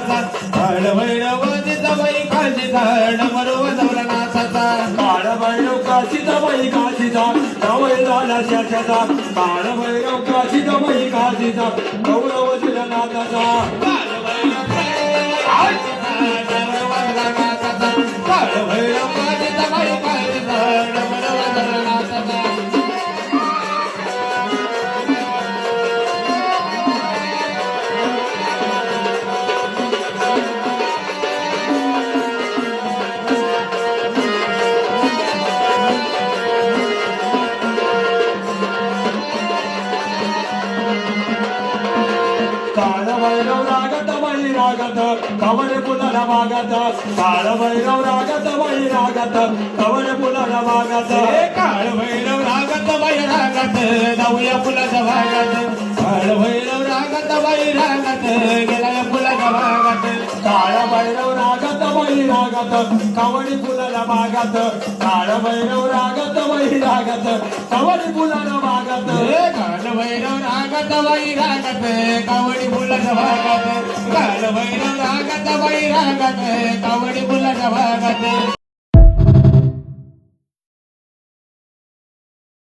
नाथाचा काळ भैरव जिजाबाई काशीचा डमरू वाजवला नाथाचा काळ भैरव काशीचा बाई काशीचा गवळ झाला शाशाचा काळ भैरव काशीचा बाई काशीचा गौरव दिला नाथाचा काळ भैरव डमरू वाजवला नाथाचा काळ भैरव जिजाबाई काशीचा डमरू वाजवला नाथाचा काळ भैरव रागत बाई रागत कवळ पुनरा मागत काळ भैरव रागत बाई रागत कवळ पुनरा मागत काळ भैरव रागत बाई रागत जाऊया फुलाच्या भागात काळ भैरव रागत बाई रागत गेला फुलाच्या भागात काळ भैरव रागत बाई रागत कवळी फुलाला मागत काळ भैरव रागत बाई रागत कवळी फुलाला मागत काळ भैरव रागत बाई रागत कावडी फुलाच्या भागात काळ भैरव रागत बाई रागत कावडी फुलाच्या भागात